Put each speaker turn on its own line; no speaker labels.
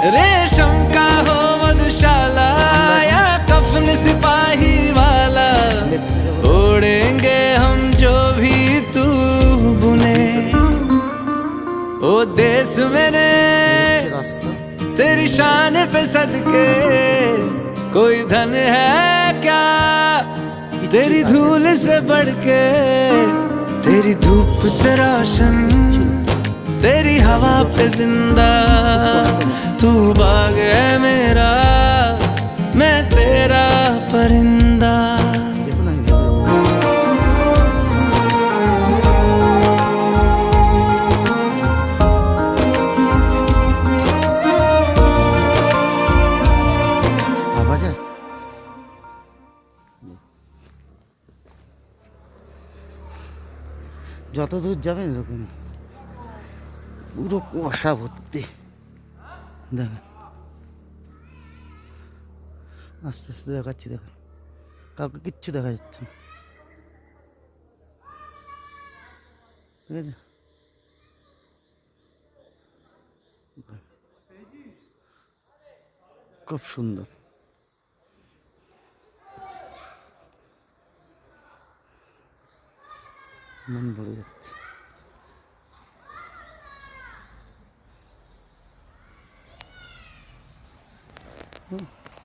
रेशम का हो मधुशाला या कफन सिपाही वाला, ओढ़ेंगे हम जो भी तू बुने। ओ देश मेरे तेरी शान पे सदके, कोई धन है क्या तेरी धूल से बढ़ के। तेरी धूप से रोशन, तेरी हवा पे जिंदा, तू बाग है मेरा, मैं तेरा परिंदा।
যত দূর যাবেন এরকম পুরো কুয়াশা ভর্তি। দেখেন আস্তে আস্তে দেখাচ্ছি, দেখেন কাউকে কিচ্ছু দেখা যাচ্ছে না, ঠিক আছে। খুব সুন্দর, মন ভরে যাচ্ছে।